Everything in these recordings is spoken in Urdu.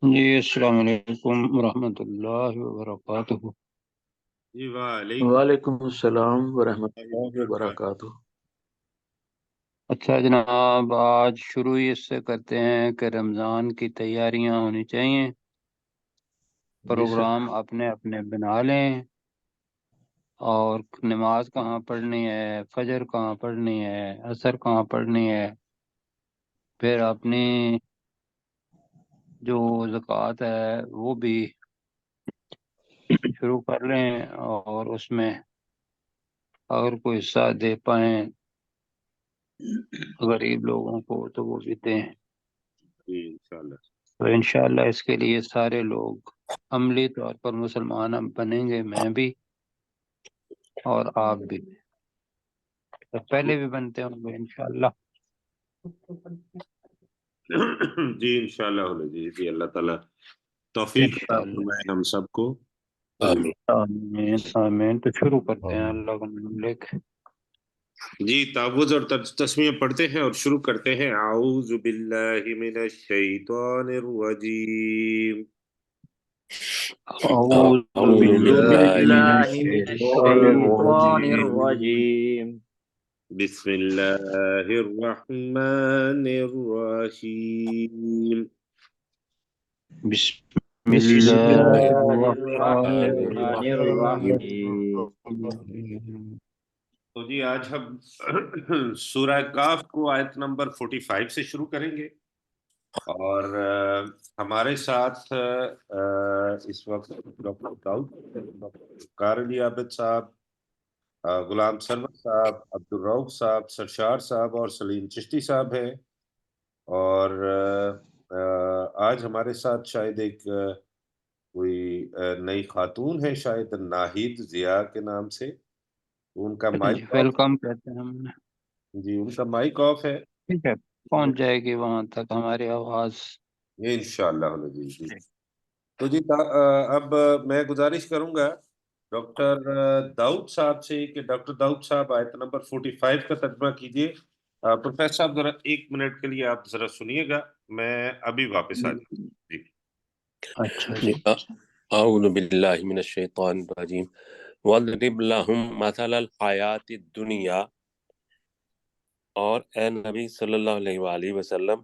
جی السلام علیکم ورحمۃ اللہ وبرکاتہ۔ جی وعلیکم وعلیکم السلام ورحمۃ اللہ اللہ وبرکاتہ۔ وبرکاتہ۔ اچھا جناب، آج شروع ہی اس سے کرتے ہیں کہ رمضان کی تیاریاں ہونی چاہیے، جی سر۔ پروگرام اپنے اپنے بنا لیں، اور نماز کہاں پڑھنی ہے، فجر کہاں پڑھنی ہے، عصر کہاں پڑھنی ہے، پھر اپنی جو زکوٰۃ ہے وہ بھی شروع کر لیں، اور اس میں اگر کوئی حصہ دے پائیں غریب لوگوں کو تو وہ بھی دیں۔ جی انشاءاللہ۔ تو انشاءاللہ اس کے لیے سارے لوگ عملی طور پر مسلمان ہم بنیں گے، میں بھی اور آپ بھی، تو پہلے بھی بنتے ہوں گے انشاءاللہ۔ جی انشاءاللہ جی اللہ تعالیٰ توفیق عطا انشاءاللہ فرمائے ہم سب کو۔ آمین۔ آمین آمین۔ تو شروع کرتے ہیں آمین۔ اللہ کا نام لے کے۔ جی تعوذ اور تسمیہ پڑھتے ہیں اور شروع کرتے ہیں۔ اعوذ باللہ من الشیطان الرجیم، اعوذ اعوذ اعوذ باللہ باللہ من من باللہ من الشیطان الشیطان الشیطان الرجیم۔ الرجیم۔ بسم اللہ الرحمن الرحیم۔ بسم بسم اللہ اللہ الرحمن الرحمن الرحیم۔ الرحیم۔ تو جی آج ہم سورہ کاف کو آیت نمبر 45 سے شروع کریں گے، اور ہمارے ساتھ اس وقت ڈاکٹر داؤد کار علی عابد صاحب، غلام سرور صاحب، عبدالرؤف صاحب، سرشار صاحب اور سلیم چشتی صاحب ہیں، اور آج ہمارے ساتھ شاید ایک کوئی نئی خاتون ہے، شاید ناہید ضیاء کے نام سے، ان کا جی مائک آف، ویلکم کہتے ہیں ہم نے۔ جی ان کا مائک آف ہے۔ ٹھیک ہے، پہنچ جائے گی وہاں تک ہماری آواز۔ انشاءاللہ جی۔ تو جی اب میں گزارش کروں گا ڈاکٹر داؤد صاحب سے کہ ڈاکٹر داؤد صاحب آیت نمبر 45 کا ترجمہ کیجئے۔ پروفیسر صاحب ذرا 1 منٹ کے لیے آپ ذرا سنیے گا، میں ابھی واپس آ جاؤں جی۔ اچھا جی۔ اعوذ باللہ من الشیطان الرجیم۔ وَاضْرِبْ لَهُمْ مَثَلَ الْحَيَاةِ الدُّنْيَا، اور اے نبی صلی اللہ علیہ وآلہ وسلم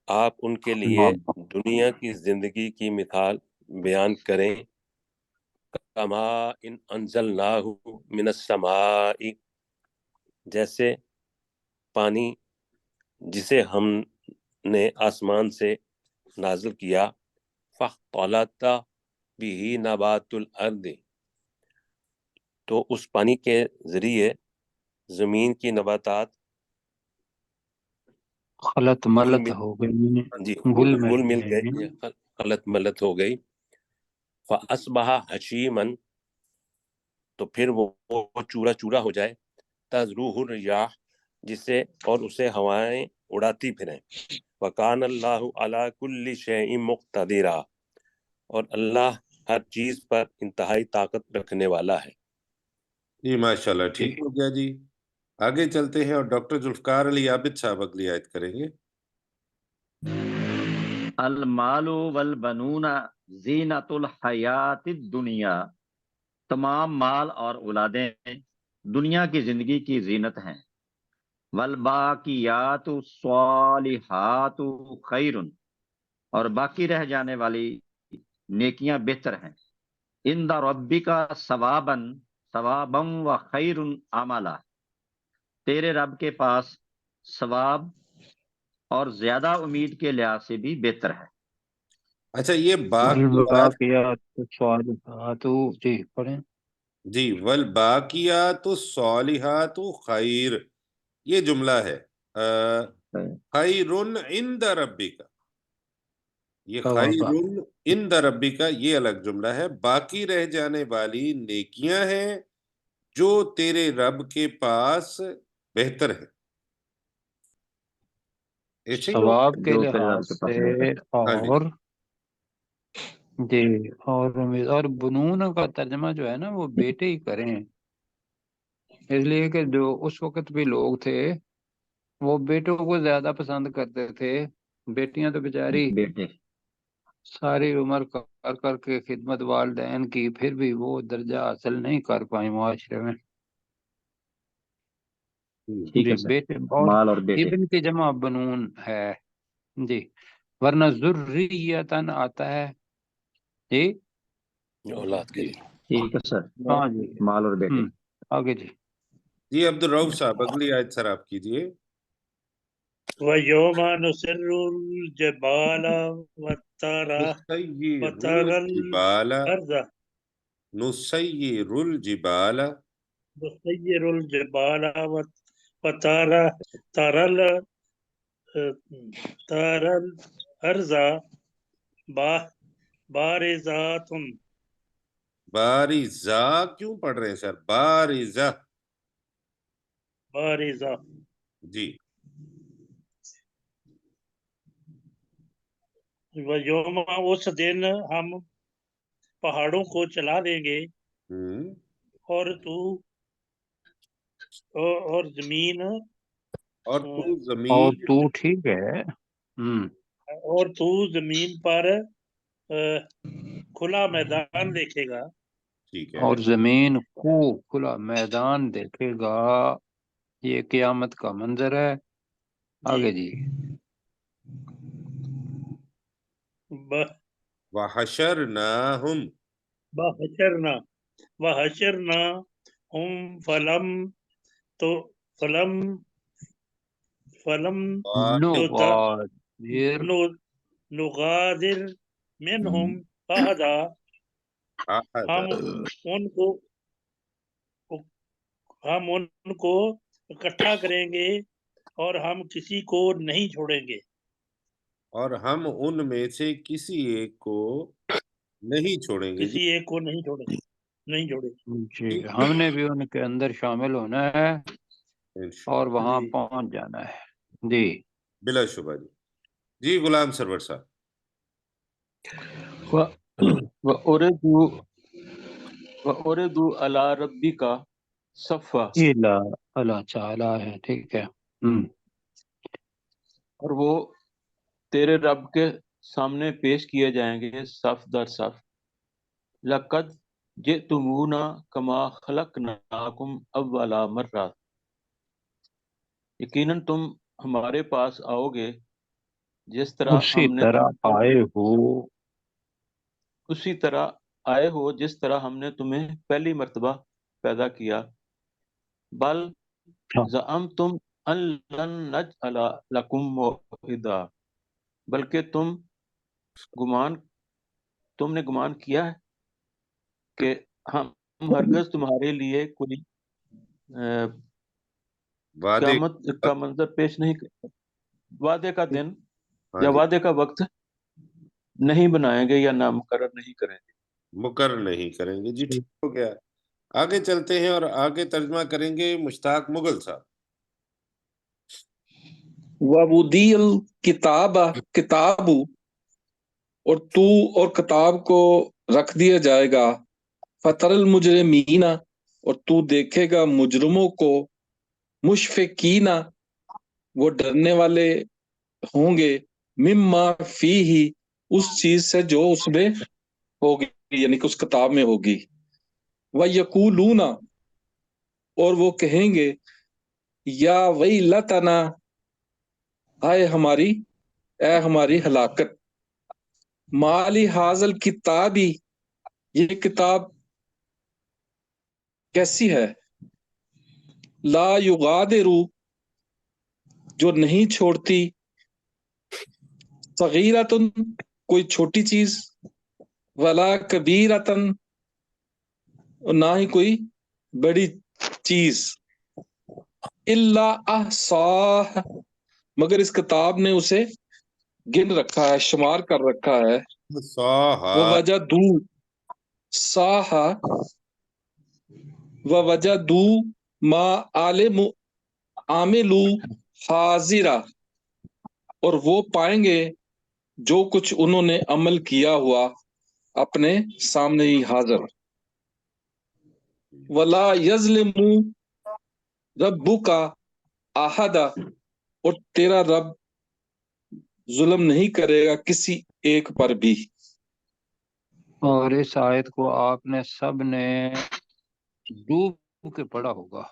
آپ ان کے لیے دنیا کی زندگی کی مثال بیان کریں۔ کما ان انزلناہ من السماء، جیسے پانی جسے ہم نے آسمان سے نازل کیا، فاختلط بہ نبات الارض، تو اس پانی کے ذریعے زمین کی نباتات خلط گل ملت مل ہو گئی، جی گل گل مل مل گئی۔ گئی، غلط ملت ہو گئی۔ فاصبح حشیما، تو پھر وہ چورا چورا ہو جائے۔ تذروہ الریاح، جسے اور اسے ہوائیں اڑاتی پھریں۔ وکان اللہ علی کل شیء مقتدرا، اور اللہ ہر چیز پر انتہائی طاقت رکھنے والا ہے۔ جی ماشاءاللہ، جی ٹھیک ہو گیا جی۔ آگے چلتے ہیں اور ڈاکٹر ذوالفقار علی عابد صاحب اگلی آیت کریں گے۔ المال والبنون زینت الحیات الدنیا، تمام مال اور اولادیں دنیا کی زندگی کی زینت ہیں۔ والباقیات الصالحات خیر، اور باقی رہ جانے والی نیکیاں بہتر ہیں۔ عند ربک ثوابا و خیر عملا، تیرے رب کے پاس ثواب اور زیادہ امید کے لحاظ سے بھی بہتر ہے۔ اچھا، یہ باقیات، الباقیات الصالحات، جی پڑھیں۔ جی والباقیات الصالحات خیر، یہ جملہ ہے خیر عند ربک، یہ خیر ثوابا، عند ربک یہ الگ جملہ ہے۔ باقی رہ جانے والی نیکیاں ہیں جو تیرے رب کے پاس بہتر ہے، ایسے ہی ہوگا؟ ثواب کے جو تیرے رب لحاظ کے پاس سے، بہتر ہے۔ ہاں جی اور جی، اور امید اور بنون کا ترجمہ جو ہے نا وہ بیٹے ہی کریں، اس لیے کہ جو اس وقت بھی لوگ تھے وہ بیٹوں کو زیادہ پسند کرتے تھے، بیٹیاں تو بیچاری بیٹے ساری عمر کر کر کے خدمت والدین کی، پھر بھی وہ درجہ حاصل نہیں کر پائیں معاشرے میں. ٹھیک جی ہے سر. بیٹے اور مال اور بیٹے. ابن کی جمع بنون ہے جی، ورنہ ذریتن آتا ہے جی. اولاد کے لیے. ٹھیک ہے سر. ہاں جی. مال اور بیٹے. آگے جی. جی عبدالرؤف صاحب اگلی آیت سر آپ کیجیے. وَيَوْمَ نُسِرُّ الْجِبَالَ وَتَرَى الْأَرْضَ نسير الجبال نُسَيِّرُ الْجِبَالَ وَتَرَى الْأَرْضَ بَارِزَةً. بارزہ کیوں پڑھ رہے ہیں سر؟ بارزہ. بارزہ. جی. وَيَوْمَ اس دن ہم پہاڑوں کو چلا دیں گے اور زمین اور تو اور زمین تو ٹھیک ہے. اور تو زمین پر کھلا میدان دیکھے گا. ٹھیک ہے. اور زمین کو کھلا میدان دیکھے گا. یہ قیامت کا منظر ہے. آگے جی. وحشرناہم وحشرناہم فلم نغادر نغادر منہم احدا. ہم ان کو اکٹھا کریں گے اور ہم کسی کو نہیں چھوڑیں گے. اور ہم ان میں سے کسی ایک کو نہیں چھوڑیں گے. کسی ایک کو نہیں چھوڑیں گے. جی ہم نے بھی ان کے اندر شامل ہونا ہے اور وہاں جی. پہنچ جانا ہے. جی بلا شبہ. جی جی غلام سرور صاحب. وَأُرِدُوا عَلَىٰ رَبِّكَ صَفًّا. اللہ تعالی ہے. ٹھیک ہے. اور وہ تیرے رب کے سامنے پیش کیے جائیں گے صف در صف. لَقَدْ جِئْتُمُونَا كَمَا خَلَقْنَاكُمْ أَوَّلَ مَرَّةٍ. یقیناً تم ہمارے پاس آؤ گے جس طرح اسی ہم نے طرح آئے ہو جس طرح ہم نے تمہیں پہلی مرتبہ پیدا کیا. بل زعمتم ان لن نجعل لکم موعدا. بلکہ تم نے گمان کیا ہے کہ ہم ہرگز تمہارے لیے کوئی قیامت کا منظر پیش نہیں کرتے، وعدے کا دن یا وعدے کا وقت نہیں بنائیں گے یا نامقرر نہیں کریں گے. مقرر نہیں کریں گے. جی ٹھیک ہو گیا. آگے چلتے ہیں اور آگے ترجمہ کریں گے مشتاق مغل صاحب. وَوُضِعَ الْکِتَابُ اور کتاب کو رکھ دیا جائے گا. فَتَرَى الْمُجْرِمِينَ اور تو دیکھے گا مجرموں کو. مشفقین وہ ڈرنے والے ہوں گے. مما فیہ اس چیز سے جو اس میں ہوگی، یعنی کہ اس کتاب میں ہوگی. وَیَقُولُونَ اور وہ کہیں گے یا ویلتنا اے ہماری ہلاکت. مالی حاضل کتابی یہ کتاب کیسی ہے. لا یغادر جو نہیں چھوڑتی. صغیرۃن کوئی چھوٹی چیز. ولا کبیرۃن نہ ہی کوئی بڑی چیز. الا احصاہ مگر اس کتاب نے اسے گن رکھا ہے، شمار کر رکھا ہے. وَوَجَدُوا مَا عَمِلُوا حاضرا اور وہ پائیں گے جو کچھ انہوں نے عمل کیا ہوا اپنے سامنے ہی حاضر. وَلَا يَظْلِمُ رَبُّكَ أَحَدًا اور تیرا رب ظلم نہیں کرے گا کسی ایک پر بھی۔ اور اس آیت کو آپ نے سب نے ڈوب کے پڑھا ہوگا۔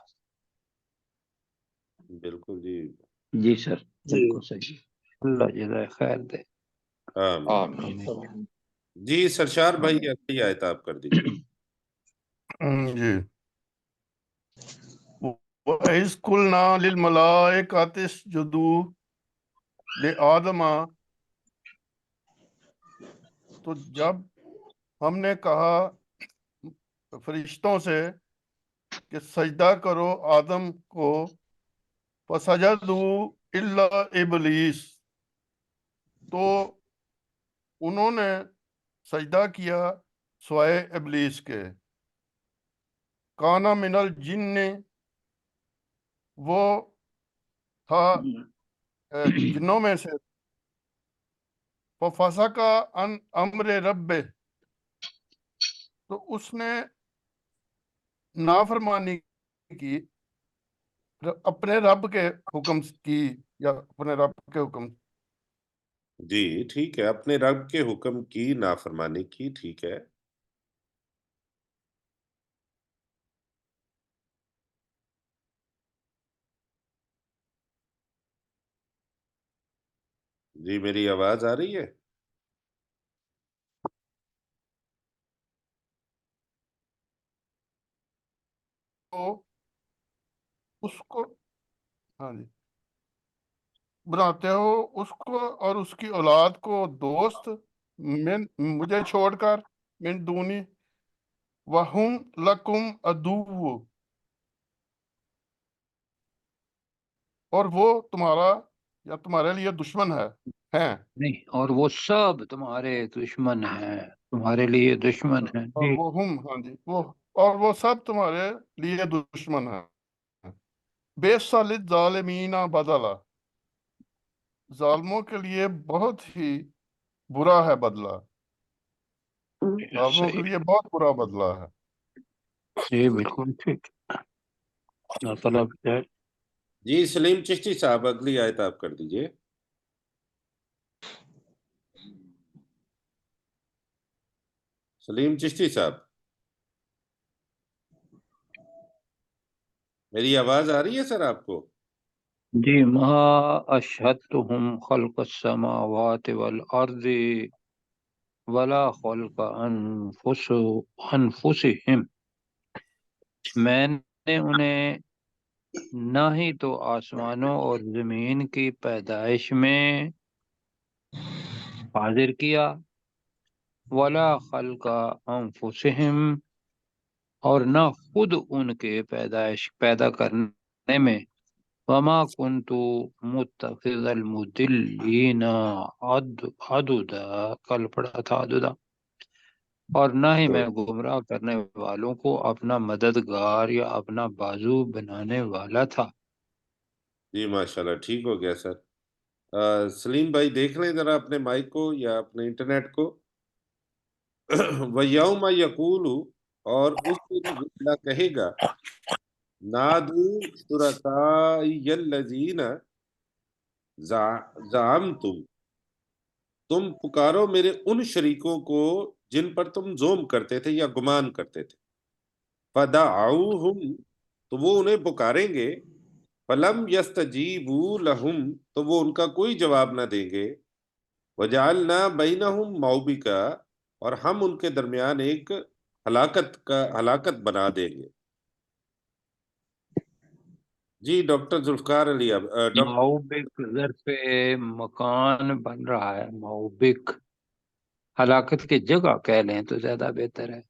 بالکل جی، جی سر، جی بالکل صحیح۔ اللہ جزائے خیر دے۔ آمین۔ آمین۔ جی سرشار بھائی اگلی آیت آپ کر دیجیے۔ جی، وَإِذْ قُلْنَا لِلْمَلَائِكَةِ اسْجُدُوا لِآدَمَ، تو جب ہم نے کہا فرشتوں سے کہ سجدہ کرو آدم کو، فَسَجَدُوا إِلَّا إِبْلِيسَ، تو انہوں نے سجدہ کیا سوائے ابلیس کے، کانا من الجن، وہ تھا جنوں میں سے، فَفَسَقَ عَنْ أَمْرِ رَبِّهِ، تو اس نے نافرمانی کی اپنے رب کے حکم کی، یا اپنے رب کے حکم۔ جی ٹھیک ہے، اپنے رب کے حکم کی نافرمانی کی، ٹھیک ہے۔ جی میری آواز آ رہی ہے؟ تو اس کو، ہاں جی، بناتے ہو اس کو اور اس کی اولاد کو دوست مجھے چھوڑ کر، من دونی، وَهُمْ لَكُمْ عَدُوٌّ، اور وہ تمہارا یا تمہارے لیے دشمن ہیں۔ نہیں، اور وہ سب تمہارے دشمن ہیں، تمہارے لیے دشمن ہیں۔ اور جی وہ ہاں جی، وہ سب تمہارے لیے دشمن ہیں۔ بئس للظالمین بدلا، ظالموں کے لیے بہت ہی برا ہے بدلہ، ظالموں کے صحیح، لیے بہت برا بدلہ ہے۔ جی بالکل ٹھیک۔ اللہ تعالیٰ بچائے۔ جی سلیم چشتی صاحب اگلی آیت آپ کر دیجیے۔ سلیم چشتی صاحب، میری آواز آ رہی ہے سر آپ کو؟ جی، ما اشہدتہم خلق السماوات والارض ولا خلق انفسہم، میں نے انہیں نہ ہی تو آسمانوں اور زمین کی پیدائش میں حاضر کیا، ولا خلق انفسہم، اور نہ خود ان کے پیدا کرنے میں، وما كنت متخذ المضلین عضدا، کل پڑھا تھا عضدا، اور نہ ہی میں گمراہ کرنے والوں کو اپنا مددگار یا اپنا بازو بنانے والا تھا۔ جی ماشاءاللہ، ٹھیک ہو گیا سر۔ سلیم بھائی دیکھ لیں ذرا اپنے مائک کو یا اپنے انٹرنیٹ کو۔ وَيَوْمَ يَقُولُ، اور اس دن وہ اللہ کہے گا، نادو شرکائی الذین زعمتم، تم پکارو میرے ان شریکوں کو جن پر تم زوم کرتے تھے یا گمان کرتے تھے، فدعوہم، تو وہ انہیں پکاریں گے، فلم یستجیبوا لہم، تو وہ ان کا کوئی جواب نہ دیں گے، وجعلنا بینہم موبقا، اور ہم ان کے درمیان ایک ہلاکت بنا دیں گے۔ جی ڈاکٹر ذوالفقار علی ڈاکٹر، موبک ظرف مکان بن رہا ہے، موبک، ہلاکت کی جگہ کہہ لیں تو زیادہ بہتر ہے۔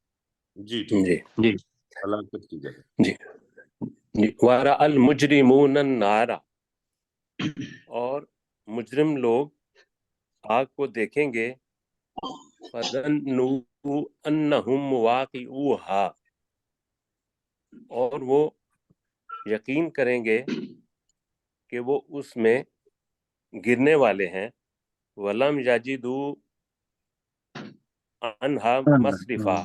جی ٹھیک، جی جی ہلاکت کی جگہ۔ جی جی وَرَأَى الْمُجْرِمُونَ النَّارَ، اور مجرم لوگ آگ کو دیکھیں گے، فَظَنُّوا أَنَّهُمْ مُوَاقِعُوهَا، اور وہ یقین کریں گے کہ وہ اس میں گرنے والے ہیں، وَلَمْ يَجِدُوا عَنْهَا مَصْرِفًا،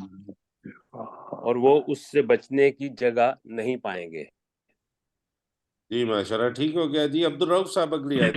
اور وہ اس سے بچنے کی جگہ نہیں پائیں گے۔ جی ماشاءاللہ، ٹھیک ہو گیا۔ جی عبدالرؤف صاحب اگلی آیت۔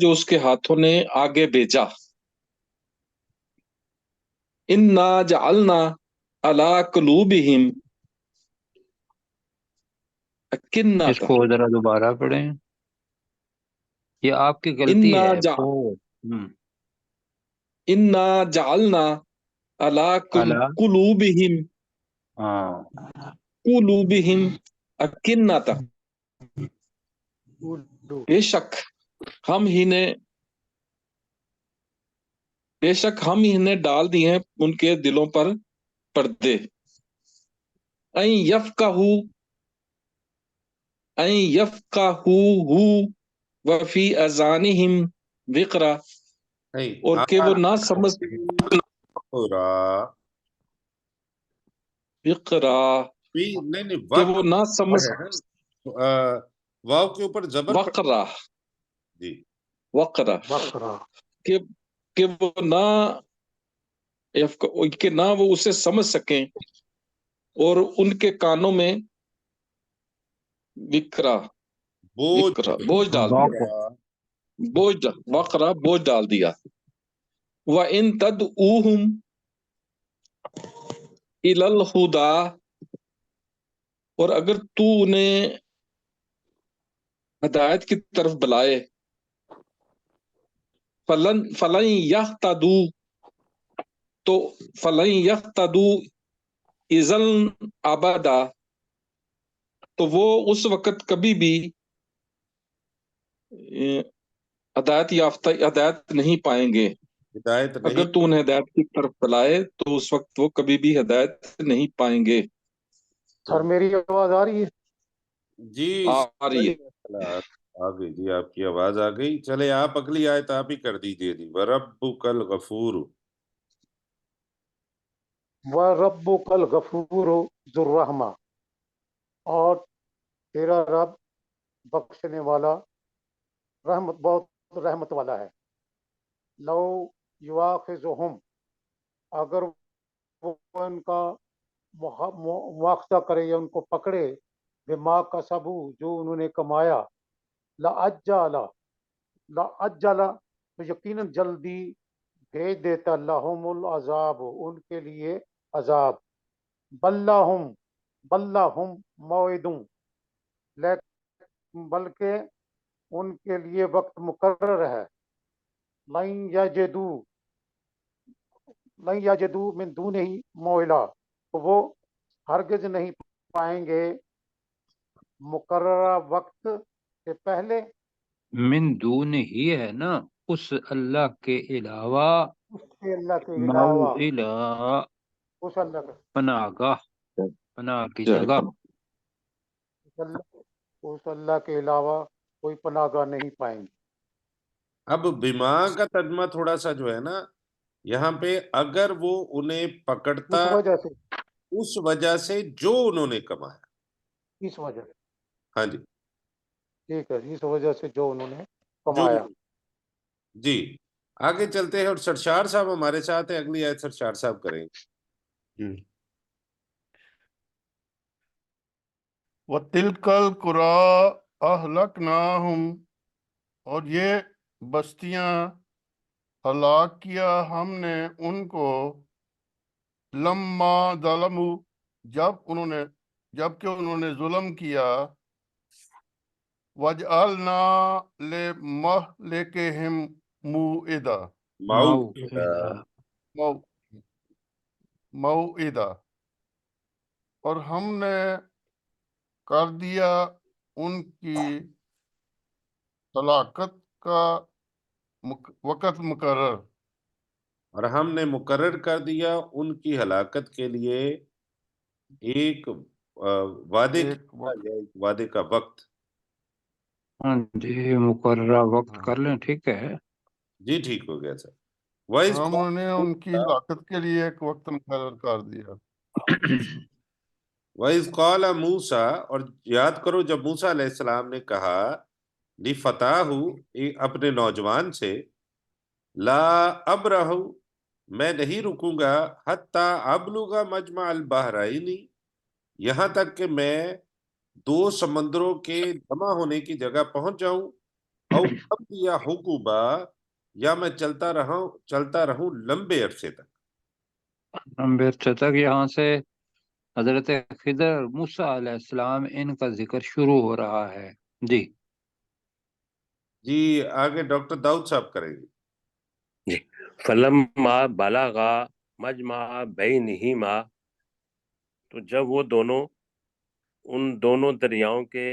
جو اس کے ہاتھوں نے آگے بھیجا. انا جعلنا علی قلوبہم اس اکنۃ. کو ذرا دوبارہ پڑھیں، یہ آپ کی غلطی انا ہے جع- ہم، انا جعلنا علی اعلیٰ، قلوبہم ہاں قلوبہم اکنۃ. بے شک ہم ہی نے ڈال دیے ہیں ان کے دلوں پر پردے. این یفقہوہ وفی اذانہم وقرا. نہیں، اور کہ وہ نہ سمجھ وقرا نہیں کہ وہ نہ سمجھ واو کے اوپر زبر وقرا جی وقرا کہ وہ نہ کہ نہ وہ اسے سمجھ سکیں اور ان کے کانوں میں وقرا بوجھ ڈال دیا. وقرا بوجھ ڈال دیا. وَإِن تَدْعُوهُمْ إِلَى الْهُدَى. اور اگر تو انہیں ہدایت کی طرف بلائے. فَلَن يَهْتَدُوا. تو فَلَن يَهْتَدُوا إِذًا أَبَدًا. تو وہ اس وقت کبھی بھی ہدایت نہیں پائیں گے. ہدایت نہیں. اگر تو انہیں ہدایت کی طرف بلائے تو اس وقت وہ کبھی بھی ہدایت نہیں پائیں گے. سر میری آواز آ رہی ہے؟ جی آ رہی ہے. آ گئی جی، آپ کی آواز آ گئی. چلے آپ اگلی آیت آپ ہی کر دیجئے جی. وَرَبُّكَ الْغَفُورُ. وَرَبُّكَ الْغَفُورُ ذُو الرَّحْمَةِ. اور تیرا رب بخشنے والا، بہت رحمت والا ہے. لو یواخذہم، اگر وہ ان کا مواخذہ کرے یا ان کو پکڑے، بما کسبو، جو انہوں نے کمایا، لعجل تو یقیناً جلدی بھیج دیتا لہم العذاب، ان کے لیے عذاب. بلہم موعدون، بلکہ ان کے لیے وقت مقرر ہے. لن یجدو من دونہ موئلہ، تو وہ ہرگز نہیں پائیں گے مقررہ وقت سے پہلے. من دون ہی ہے نا، اس اللہ کے علاوہ، اس کے اللہ کے علاوہ، موئلہ اس اللہ کے پناہ گاہ، پناہ کی جگہ. اس اللہ کے علاوہ کوئی پناہ گاہ نہیں پائیں گے. اب بیما کا ترجمہ تھوڑا سا جو ہے نا یہاں پہ، اگر وہ انہیں پکڑتا اس وجہ سے جو انہوں نے کمایا. اس وجہ سے، ہاں جی ٹھیک ہے، اس وجہ سے جو انہوں نے کمایا. جی آگے چلتے ہیں، اور سرشار صاحب ہمارے ساتھ ہیں. اگلی آیت سرشار صاحب کریں گے. وَتِلْكَ الْقُرَىٰ أَهْلَكْنَاهُمْ، اور یہ بستیاں ہلاک کیا ہم نے ان کو، لما ظلموا، جب کہ انہوں نے ظلم کیا، وَجْعَلْنَا لِمَهْلِكِهِم مَوْعِدًا، موعدہ، اور ہم نے کر دیا ان کی ہلاکت کا وقت مقرر. اور ہم نے مقرر کر دیا ان کی ہلاکت کے لیے ایک وعدے کا وقت. ہاں جی، مقررہ وقت کر لیں، ٹھیک ہے. جی ٹھیک ہو گیا سر. ہم نے ان کی ہلاکت کے لیے ایک وقت مقرر کر دیا. وَإِذْ قَالَ مُوسَىٰ، اور یاد کرو جب موسیٰ علیہ السلام نے کہا لِفَتَاهُ، اپنے نوجوان سے، لا ابرح، میں نہیں رکوں گا، حتی ابلغ مجمع البحرین، یہاں تک کہ میں دو سمندروں کے جمع ہونے کی جگہ پہنچ جاؤں، او یا حقوبہ، یا میں چلتا رہوں لمبے عرصے تک. نمبر 6 تک یہاں سے حضرت خضر اور موسیٰ علیہ السلام ان کا ذکر شروع ہو رہا ہے. جی جی آگے ڈاکٹر داؤد صاحب کریں گے. جی فلما بلغا مجمع بینہما، تو جب وہ دونوں ان دونوں دریاؤں کے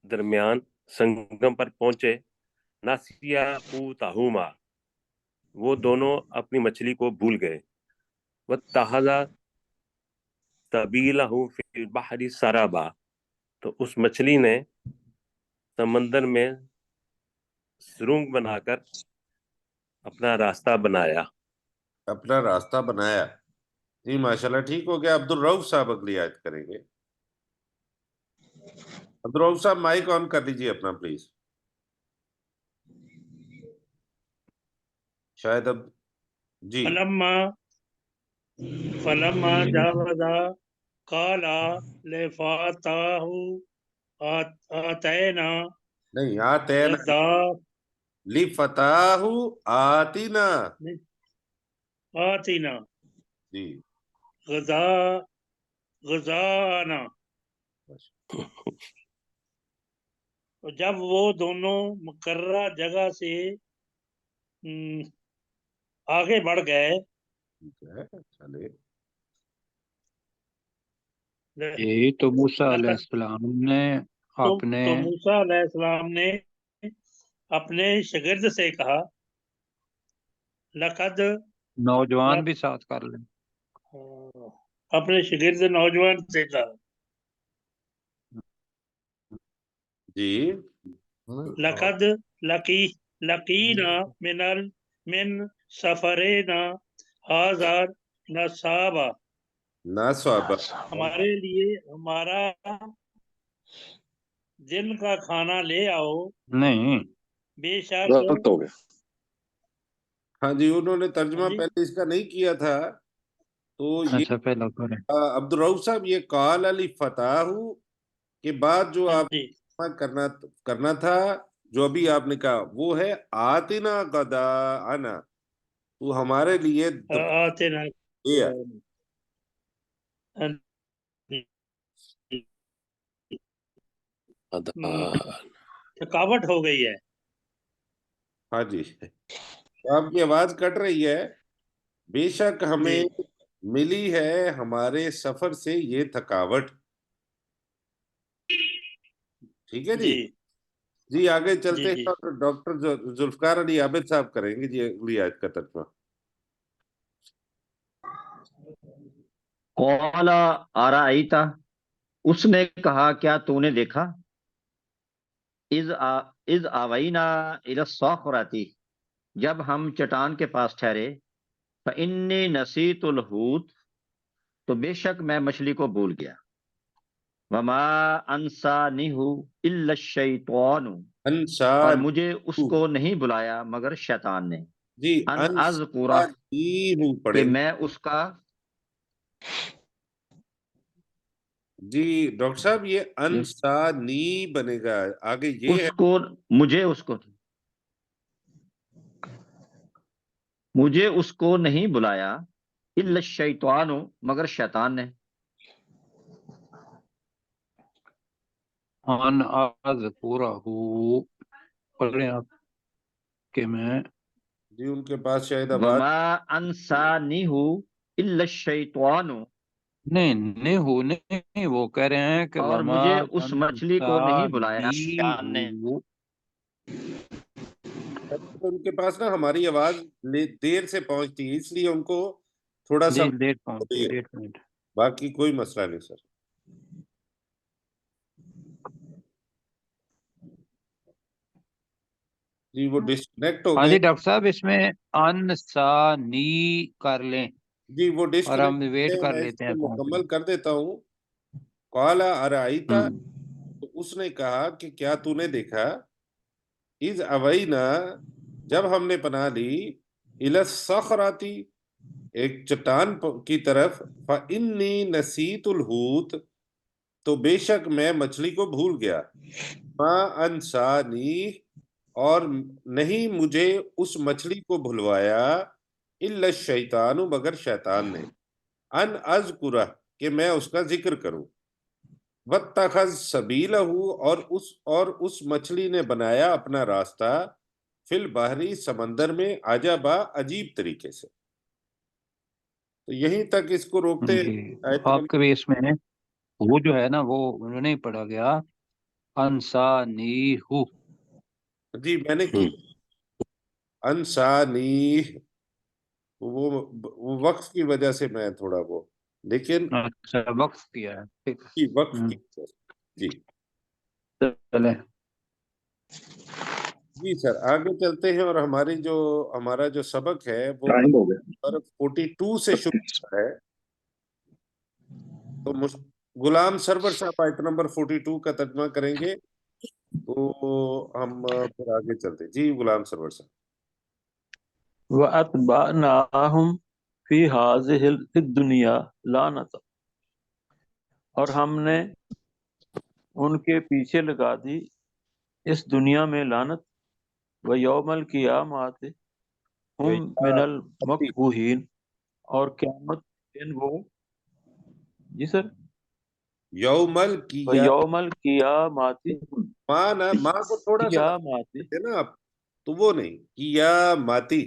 درمیان سنگم پر پہنچے، نسیا حوتہما، وہ دونوں اپنی مچھلی کو بھول گئے، واتخذ سبیلہ فی البحر سرابا، تو اس مچھلی نے سمندر میں سرنگ بنا کر اپنا راستہ بنایا. اپنا راستہ بنایا. جی ماشاءاللہ ٹھیک ہو گیا. عبد الرؤف صاحب اگلی آیت کریں گے. عبد الرؤف صاحب مائک آن کر لیجیے اپنا پلیز. شاید اب جی فلما جاوزا قال لفتاه آتینا نہیں آتینا غذا لفتاہ آتینا. آتینا جی غذانا. جب وہ دونوں مقررہ جگہ سے آگے بڑھ گئے، چلے یہی تو موسیٰ علیہ السلام نے اپنے تو موسیٰ علیہ السلام نے اپنے شاگرد سے کہا، لقد نوجوان بھی ساتھ کر لیں. اپنے شاگرد نوجوان سے کہا، جی لقد لقینا من سفرنا هذا نصابا، ناصابہ. ہمارے لیے ہمارا دن کا کھانا لے آؤ، نہیں بے شک. غلط ہو گیا. ہاں جی انہوں نے ترجمہ جی پہلے اس کا نہیں کیا تھا تو یہ اچھا پہلا کریں. عبد الرؤف صاحب یہ قال علی فتح کے بعد جو آپ جی کرنا تھا، جو ابھی آپ نے کہا وہ ہے آتنا غداءنا، تو ہمارے لیے آتے نا تھکاوٹ ہو گئی ہے. ہاں جی آپ کی آواز کٹ رہی ہے. بے شک ہمیں ملی ہے ہمارے سفر سے یہ تھکاوٹ. ٹھیک ہے جی. جی آگے چلتے ہیں اور ڈاکٹر ذوالفقار علی عابد صاحب کریں گے جی اگلی آیت کا ترجمہ. قال ارأیت، اس نے کہا کیا تو نے دیکھا، اذ آوینا الی الصخرۃ، جب ہم چٹان کے پاس ٹھہرے، فإنی نسیت الحوت، تو بے شک میں مچھلی کو بھول گیا، وما انسانیہ الا الشیطان، اور مجھے اس کو نہیں بلایا مگر شیطان نے، جی ان اذکرہ، کہ میں اس کا. جی ڈاکٹر صاحب یہ انسانی بنے گا آگے یہ اس ہے. کو مجھے اس کو نہیں بلایا الا الشیطان، مگر شیطان نے. ان اذکرہ پڑھیں آپ کہ میں جی ان کے پاس شاید آواز وما انسانیہ الا الشیطان، نہیں وہ کہہ رہے ہیں کہ اور وما مجھے اس مچھلی کو نہیں بلایا شیطان نے. ان کے پاس نا ہماری آواز دیر سے پہنچتی ہے اس لیے ان کو تھوڑا سا لیٹ پہنچے، لیٹ منٹ. باقی کوئی مسئلہ نہیں سر. جی وہ ڈسکنیکٹ ہو ہاں گئے. جی ڈاکٹر صاحب اس میں انسانی کر لیں جی وہ اور ہم ویٹ ڈسکنیکٹ کر میں اس لیتے کو ہیں مکمل کر دیتا ہوں. قال ارأیت، تو اس نے کہا کہ کیا تو نے دیکھا، اذ اوینا، جب ہم نے پناہ لی، الی الصخرۃ، ایک چٹان کی طرف، فإنی نسیت الحوت، تو بے شک میں مچھلی کو بھول گیا، ما انسانی اور نہیں مجھے اس مچھلی کو بھلوایا، الا الشیطان مگر شیطان نے، ان اذکرہ کہ میں اس کا ذکر کروں، واتخذ سبیلہ اور اس مچھلی نے بنایا اپنا راستہ، فی البحری سمندر میں، عجبا عجیب طریقے سے۔ تو یہیں تک اس کو روکتے ہیں۔ جی آیت آپ کے بھی اس میں وہ جو ہے نا وہ انہوں نے پڑھا گیا انسانیہو۔ جی میں نے کی انسانی، وہ وقف کی وجہ سے میں تھوڑا وہ، لیکن اچھا وقف کیا ہے، ٹھیک کی وقف ہے۔ کی وجہ سے۔ جی چلے جی سر آگے چلتے ہیں، اور ہمارا جو سبق ہے وہ ٹائم ہو گیا۔ نمبر 42 سے شروع ہوتا ہے۔ تو غلام سرور صاحب آیت نمبر 42 کا ترجمہ کریں گے، تو ہم پھر آگے چلتے ہیں۔ جی غلام سرور صاحب۔ وَأَتْبَعْنَاهُمْ فِي هَٰذِهِ الدُّنْيَا لَعْنَةً، اور ہم نے ان کے پیچھے لگا دی اس دنیا میں لعنت، وَيَوْمَ الْقِيَامَةِ ہم من المقبوحین، اور قیامت کے دن وہ، جی سر، یوم القیامہ، وَيَوْمَ الْقِيَامَةِ ماں کو تھوڑا سا قیامت، ہے نا آپ، تو وہ نہیں قیامتی،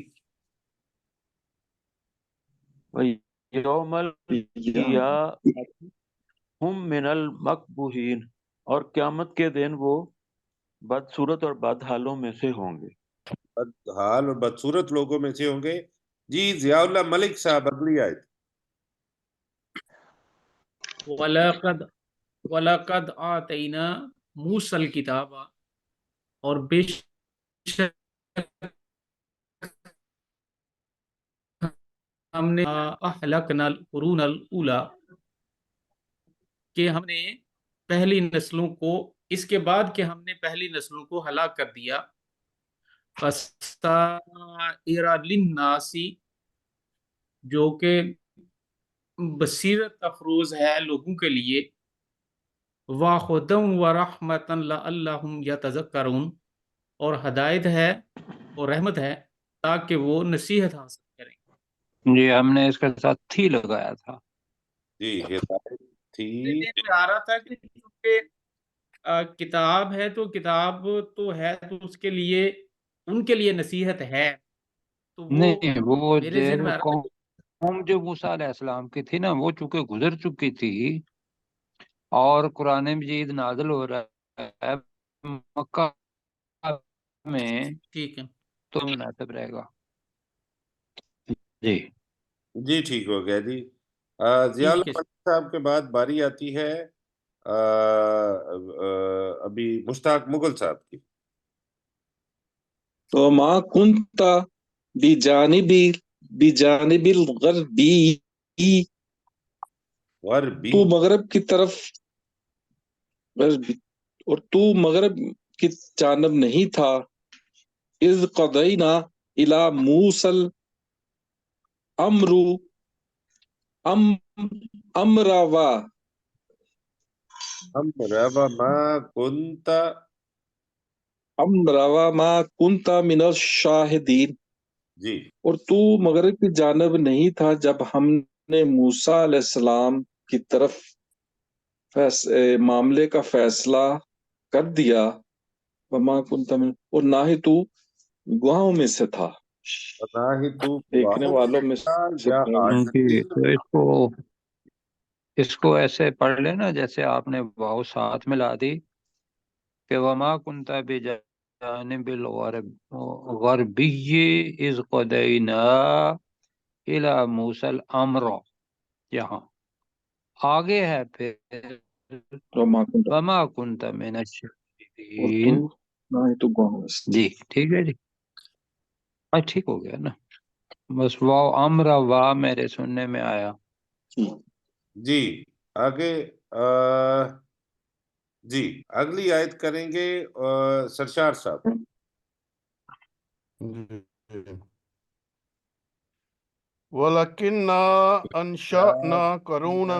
وَيَوْمَ الْقِيَامَةِ ہم من المقبوحین، اور قیامت کے دن وہ بدصورت اور بد حالوں میں سے ہوں گے۔ بدحال اور بدصورت لوگوں میں سے ہوں گے۔ جی ضیاء اللہ ملک صاحب اگلی آیت۔ وَلَقَدْ آتَيْنَا مُوسَى الْكِتَابَ، اور بے شک ہم نے اہلکنا القرون الاولی، کہ ہم نے پہلی نسلوں کو، اس کے بعد کہ ہم نے پہلی نسلوں کو ہلاک کر دیا، فَسَائِرَ لِلنَّاسِ، جو کہ بصیرت افروز ہے لوگوں کے لیے، وَهُدًى وَرَحْمَةً لَعَلَّهُمْ يَتَذَكَّرُونَ، اور ہدایت ہے اور رحمت ہے تاکہ وہ نصیحت حاصل کریں۔ جی ہم نے اس کے ساتھ تھی لگایا تھا۔ جی ہدایت تھی، ذہن میں آ رہا تھا کہ کیونکہ کتاب ہے تو کتاب تو ہے تو اس کے لیے ان کے لیے نصیحت ہے، تو وہ نہیں وہ میرے ذہن میں آ رہا تھا قوم جو موسیٰ علیہ السلام کی تھی نا، وہ چونکہ گزر چکی تھی، اور قرآن مجید نازل ہو رہا ہے مکہ میں، ٹھیک ہے۔ تو مناسب رہے گا۔ جی جی ٹھیک ہو گیا جی۔ ضیاء اللہ ٹھیک ہے۔ ملک صاحب کے بعد باری آتی ہے ابھی مشتاق مغل صاحب کی۔ تو ما کنتا بجانب الغربی، غربی، تو مغرب کی طرف، اور تو مغرب کی جانب نہیں تھا، اذ قضینا الی موسیٰ امروا ہم روا ما کنت، ما کنت من الشاہدین، جی اور تو مغرب کی جانب نہیں تھا جب ہم نے موسیٰ علیہ السلام کی طرف معاملے کا فیصلہ کر دیا، وما کنت من، اور نہ ہی تو گواہوں میں سے تھا، نہ ہی تو دیکھنے گواہوں والوں میں کا سے یا تھا۔ جی عاجزین، تو اس کو ایسے پڑھ لینا جیسے آپ نے واو ساتھ ملا دی کہ وما کنت بجانب الغربی اذ قضینا الی موسیٰ الامر، یہاں آگے ہے پھر وما کنت، وما کنت من اور تو الشاہدین۔ نہ ہی تو گواہوں میں سے جی ٹھیک ہے جی، ٹھیک ہو گیا نا، بس واو امر وا میرے سننے میں آیا۔ تھی۔ جی آگے جی اگلی آیت کریں گے سرشار صاحب۔ وَلَكِنَّا أَنشَأْنَا قَرُونًا